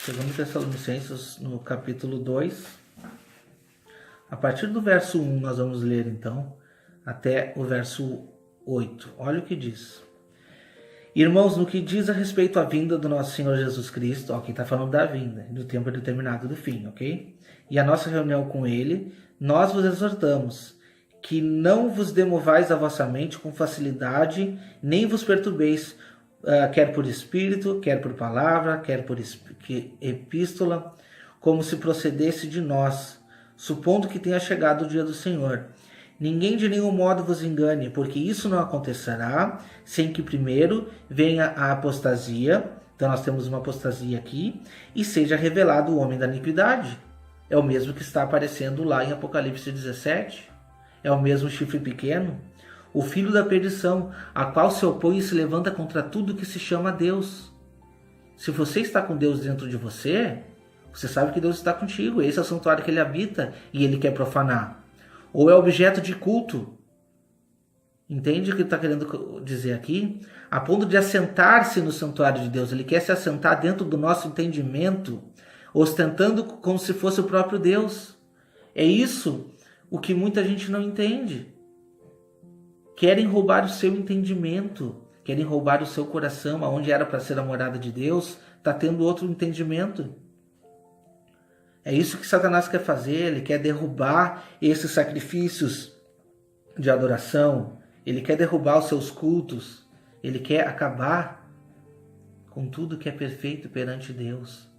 2 Tessalonicenses, no capítulo 2, a partir do verso 1, nós vamos ler então, até o verso 8. Olha o que diz. Irmãos, no que diz a respeito à vinda do nosso Senhor Jesus Cristo, aqui está falando da vinda, do tempo determinado do fim, ok? E a nossa reunião com Ele, nós vos exortamos que não vos demovais a vossa mente com facilidade, nem vos perturbeis, quer por espírito, quer por palavra, quer por epístola, como se procedesse de nós, supondo que tenha chegado o dia do Senhor. Ninguém de nenhum modo vos engane, porque isso não acontecerá sem que primeiro venha a apostasia. Então nós temos uma apostasia aqui, e seja revelado o homem da iniquidade. É o mesmo que está aparecendo lá em Apocalipse 17. É o mesmo chifre pequeno, o filho da perdição, a qual se opõe e se levanta contra tudo que se chama Deus. Se você está com Deus dentro de você, você sabe que Deus está contigo. Esse é o santuário que ele habita e ele quer profanar. Ou é objeto de culto. Entende o que ele está querendo dizer aqui? A ponto de assentar-se no santuário de Deus. Ele quer se assentar dentro do nosso entendimento, ostentando como se fosse o próprio Deus. É isso o que muita gente não entende. Querem roubar o seu entendimento, querem roubar o seu coração, aonde era para ser a morada de Deus, está tendo outro entendimento. É isso que Satanás quer fazer, ele quer derrubar esses sacrifícios de adoração, ele quer derrubar os seus cultos, ele quer acabar com tudo que é perfeito perante Deus.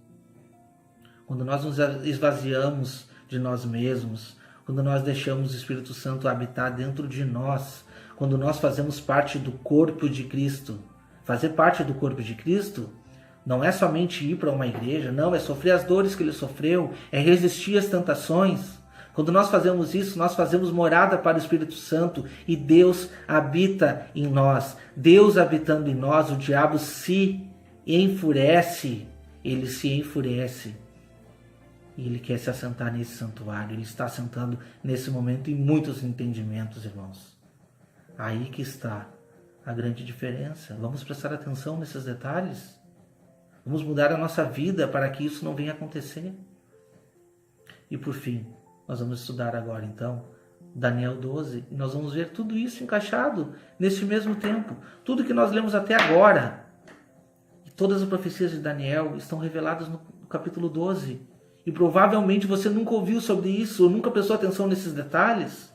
Quando nós nos esvaziamos de nós mesmos, quando nós deixamos o Espírito Santo habitar dentro de nós, quando nós fazemos parte do corpo de Cristo. Fazer parte do corpo de Cristo não é somente ir para uma igreja, não, é sofrer as dores que ele sofreu, é resistir às tentações. Quando nós fazemos isso, nós fazemos morada para o Espírito Santo e Deus habita em nós. Deus habitando em nós, o diabo se enfurece, ele se enfurece. E ele quer se assentar nesse santuário, ele está assentando nesse momento em muitos entendimentos, irmãos. Aí que está a grande diferença. Vamos prestar atenção nesses detalhes. Vamos mudar a nossa vida para que isso não venha acontecer. E por fim, nós vamos estudar agora então Daniel 12. E nós vamos ver tudo isso encaixado nesse mesmo tempo. Tudo que nós lemos até agora. E todas as profecias de Daniel estão reveladas no capítulo 12. E provavelmente você nunca ouviu sobre isso, ou nunca prestou atenção nesses detalhes.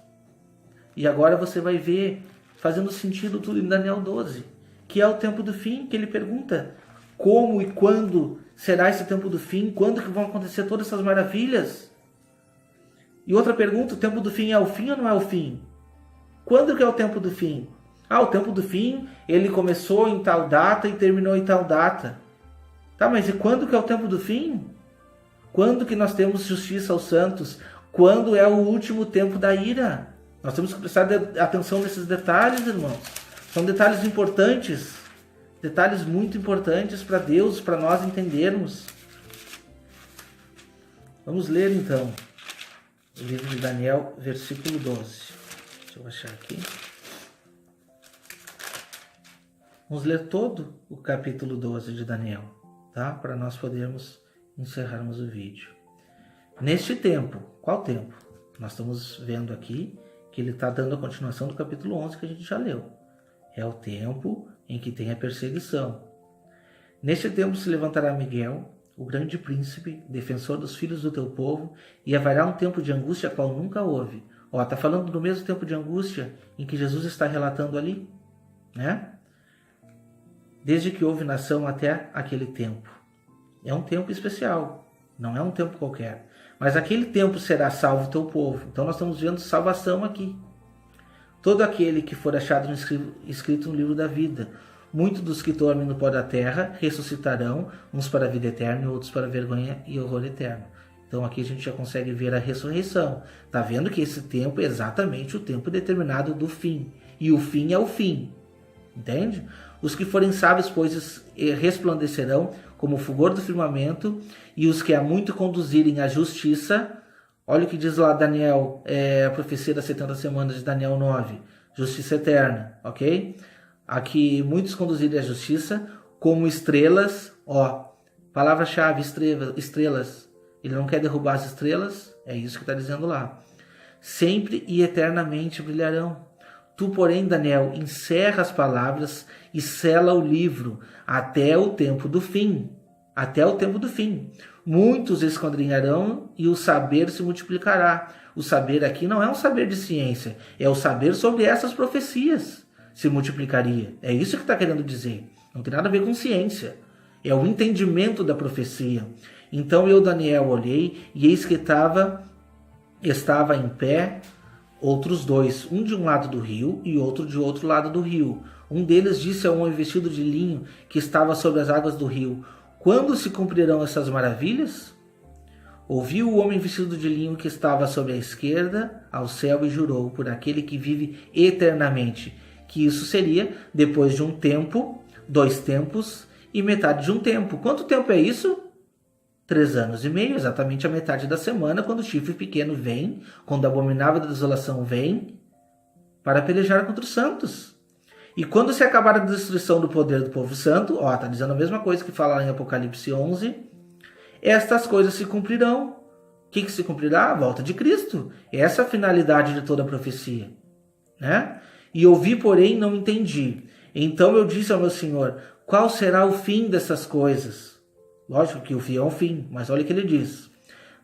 E agora você vai ver, fazendo sentido tudo em Daniel 12, que é o tempo do fim, que ele pergunta como e quando será esse tempo do fim, quando que vão acontecer todas essas maravilhas. E outra pergunta, o tempo do fim é o fim ou não é o fim? Quando que é o tempo do fim? O tempo do fim, ele começou em tal data e terminou em tal data. Tá, mas e quando que é o tempo do fim? Quando que nós temos justiça aos santos? Quando é o último tempo da ira? Nós temos que prestar atenção nesses detalhes, irmãos. São detalhes importantes. Detalhes muito importantes para Deus, para nós entendermos. Vamos ler então o livro de Daniel, versículo 12. Deixa eu achar aqui. Vamos ler todo o capítulo 12 de Daniel, tá? Para nós podermos encerrarmos o vídeo. Neste tempo, qual tempo? Nós estamos vendo aqui que ele está dando a continuação do capítulo 11 que a gente já leu. É o tempo em que tem a perseguição. Neste tempo se levantará Miguel, o grande príncipe, defensor dos filhos do teu povo, e haverá um tempo de angústia qual nunca houve. Está falando do mesmo tempo de angústia em que Jesus está relatando ali, né? Desde que houve nação até aquele tempo. É um tempo especial, não é um tempo qualquer. Mas aquele tempo será salvo o teu povo. Então nós estamos vendo salvação aqui. Todo aquele que for achado escrito no livro da vida. Muitos dos que dormem no pó da terra ressuscitarão, uns para a vida eterna e outros para a vergonha e horror eterno. Então aqui a gente já consegue ver a ressurreição. Está vendo que esse tempo é exatamente o tempo determinado do fim. E o fim é o fim. Entende? Os que forem sábios, pois, resplandecerão como o fulgor do firmamento, e os que a muito conduzirem à justiça. Olha o que diz lá Daniel, a profecia das 70 semanas de Daniel 9. Justiça eterna, ok? A que muitos conduzirem à justiça, como estrelas, Palavra-chave, estrelas. Ele não quer derrubar as estrelas, é isso que está dizendo lá. Sempre e eternamente brilharão. Tu, porém, Daniel, encerra as palavras e sela o livro até o tempo do fim. Até o tempo do fim. Muitos esquadrinharão e o saber se multiplicará. O saber aqui não é um saber de ciência, é o saber sobre essas profecias. Se multiplicaria. É isso que está querendo dizer. Não tem nada a ver com ciência. É o entendimento da profecia. Então eu, Daniel, olhei e eis que estava em pé outros dois, um de um lado do rio e outro de outro lado do rio. Um deles disse a um homem vestido de linho que estava sobre as águas do rio: quando se cumprirão essas maravilhas? Ouviu o homem vestido de linho que estava sobre a esquerda ao céu e jurou por aquele que vive eternamente, que isso seria depois de um tempo, 2 tempos e metade de um tempo. Quanto tempo é isso? 3 anos e meio, exatamente a metade da semana, quando o chifre pequeno vem, quando a abominável da desolação vem, para pelejar contra os santos. E quando se acabar a destruição do poder do povo santo, está dizendo a mesma coisa que fala lá em Apocalipse 11, estas coisas se cumprirão. O que se cumprirá? A volta de Cristo. Essa é a finalidade de toda a profecia. Né? E ouvi, porém, não entendi. Então eu disse ao meu Senhor: qual será o fim dessas coisas? Lógico que o fim é um fim, mas olha o que ele diz.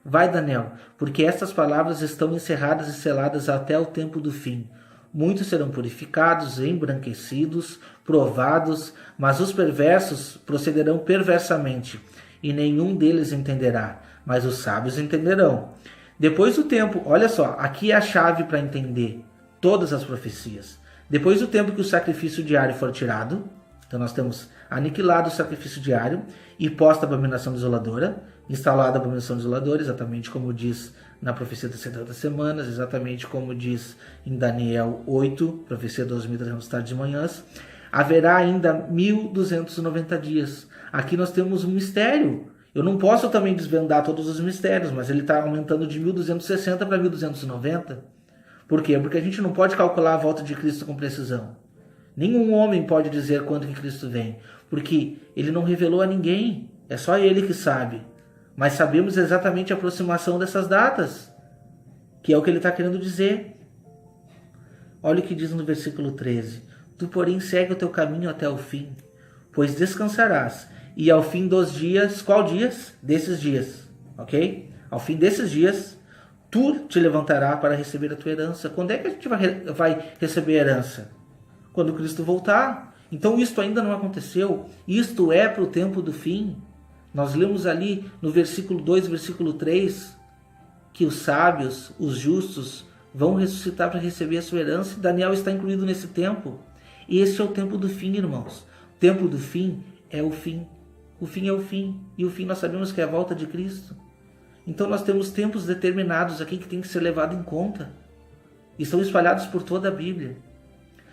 Vai, Daniel, porque estas palavras estão encerradas e seladas até o tempo do fim. Muitos serão purificados, embranquecidos, provados, mas os perversos procederão perversamente, e nenhum deles entenderá, mas os sábios entenderão. Depois do tempo, olha só, aqui é a chave para entender todas as profecias. Depois do tempo que o sacrifício diário for tirado, então nós temos aniquilado o sacrifício diário e posta a abominação desoladora, instalada a abominação desoladora, exatamente como diz na profecia das 70 semanas, exatamente como diz em Daniel 8, profecia dos 1.300 tardes e manhãs, haverá ainda 1.290 dias. Aqui nós temos um mistério. Eu não posso também desvendar todos os mistérios, mas ele está aumentando de 1.260 para 1.290. Por quê? Porque a gente não pode calcular a volta de Cristo com precisão. Nenhum homem pode dizer quando que Cristo vem, porque ele não revelou a ninguém, é só ele que sabe. Mas sabemos exatamente a aproximação dessas datas, que é o que ele está querendo dizer. Olha o que diz no versículo 13. Tu, porém, segue o teu caminho até o fim, pois descansarás, e ao fim dos dias, qual dias? Desses dias, ok? Ao fim desses dias, tu te levantarás para receber a tua herança. Quando é que a gente vai receber a herança? Quando Cristo voltar. Então isto ainda não aconteceu. Isto é para o tempo do fim. Nós lemos ali no versículo 2, versículo 3, que os sábios, os justos, vão ressuscitar para receber a sua herança. E Daniel está incluído nesse tempo. E esse é o tempo do fim, irmãos. O tempo do fim é o fim. O fim é o fim. E o fim nós sabemos que é a volta de Cristo. Então nós temos tempos determinados aqui que tem que ser levado em conta. E são espalhados por toda a Bíblia.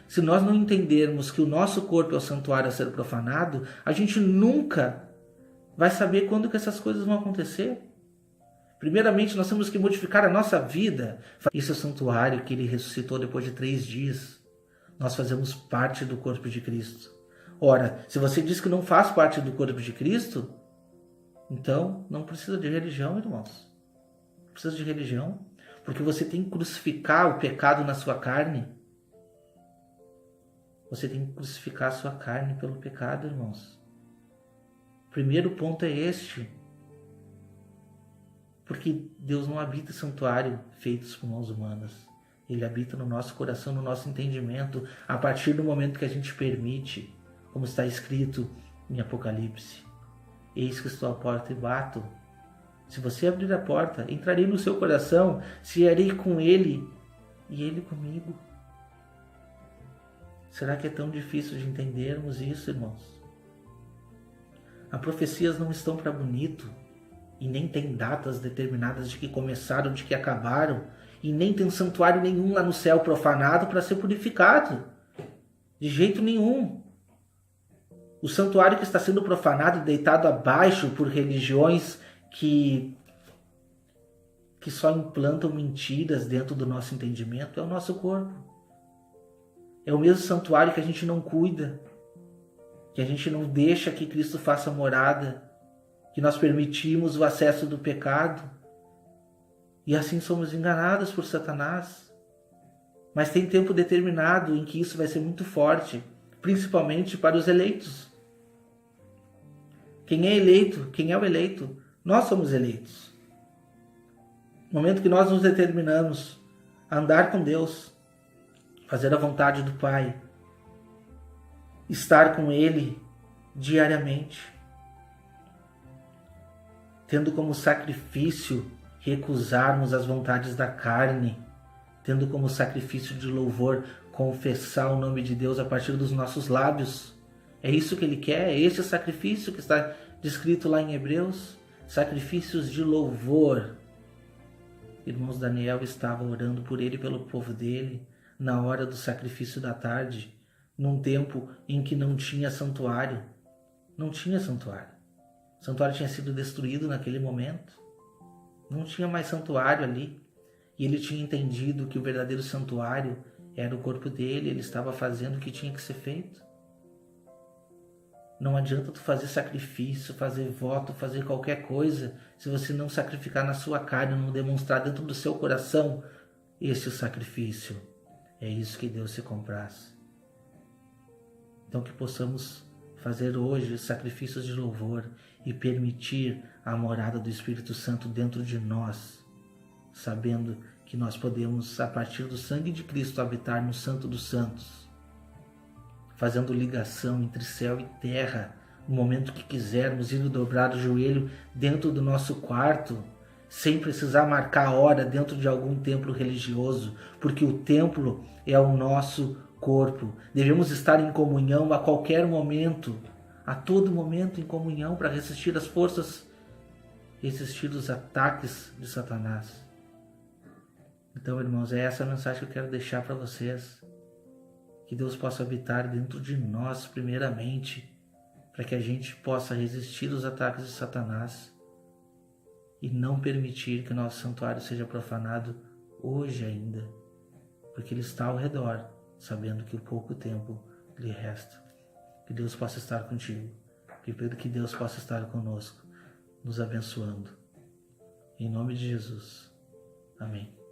Se nós não entendermos que o nosso corpo é o santuário a ser profanado, a gente nunca vai saber quando que essas coisas vão acontecer. Primeiramente, nós temos que modificar a nossa vida. Esse é o santuário que ele ressuscitou depois de 3 dias. Nós fazemos parte do corpo de Cristo. Ora, se você diz que não faz parte do corpo de Cristo, então não precisa de religião, irmãos. Não precisa de religião, porque você tem que crucificar o pecado na sua carne. Você tem que crucificar a sua carne pelo pecado, irmãos. O primeiro ponto é este. Porque Deus não habita em santuário feitos por mãos humanas. Ele habita no nosso coração, no nosso entendimento, a partir do momento que a gente permite, como está escrito em Apocalipse. Eis que estou à porta e bato. Se você abrir a porta, entrarei no seu coração, cearei com ele e ele comigo. Será que é tão difícil de entendermos isso, irmãos? As profecias não estão para bonito, e nem tem datas determinadas de que começaram, de que acabaram, e nem tem santuário nenhum lá no céu profanado para ser purificado. De jeito nenhum. O santuário que está sendo profanado e deitado abaixo por religiões que só implantam mentiras dentro do nosso entendimento é o nosso corpo. É o mesmo santuário que a gente não cuida, que a gente não deixa que Cristo faça morada, que nós permitimos o acesso do pecado e assim somos enganados por Satanás. Mas tem tempo determinado em que isso vai ser muito forte, principalmente para os eleitos. Quem é eleito? Quem é o eleito? Nós somos eleitos. No momento que nós nos determinamos a andar com Deus, fazer a vontade do Pai, estar com Ele diariamente, tendo como sacrifício recusarmos as vontades da carne, tendo como sacrifício de louvor confessar o nome de Deus a partir dos nossos lábios. É isso que Ele quer, é esse sacrifício que está descrito lá em Hebreus, sacrifícios de louvor. Irmãos, Daniel estava orando por ele e pelo povo dele na hora do sacrifício da tarde, num tempo em que não tinha santuário. Não tinha santuário. O santuário tinha sido destruído naquele momento. Não tinha mais santuário ali. E ele tinha entendido que o verdadeiro santuário era o corpo dele. Ele estava fazendo o que tinha que ser feito. Não adianta tu fazer sacrifício, fazer voto, fazer qualquer coisa, se você não sacrificar na sua carne, não demonstrar dentro do seu coração esse sacrifício. É isso que Deus se compraz. Então que possamos fazer hoje sacrifícios de louvor e permitir a morada do Espírito Santo dentro de nós, sabendo que nós podemos, a partir do sangue de Cristo, habitar no Santo dos Santos, fazendo ligação entre céu e terra, no momento que quisermos, indo dobrar o joelho dentro do nosso quarto, sem precisar marcar a hora dentro de algum templo religioso, porque o templo é o nosso corpo. Devemos estar em comunhão a qualquer momento, a todo momento em comunhão, para resistir às forças, resistir os ataques de Satanás. Então, irmãos, é essa a mensagem que eu quero deixar para vocês. Que Deus possa habitar dentro de nós primeiramente, para que a gente possa resistir aos ataques de Satanás e não permitir que o nosso santuário seja profanado hoje ainda, porque Ele está ao redor, sabendo que o pouco tempo lhe resta. Que Deus possa estar contigo, que Deus possa estar conosco, nos abençoando. Em nome de Jesus. Amém.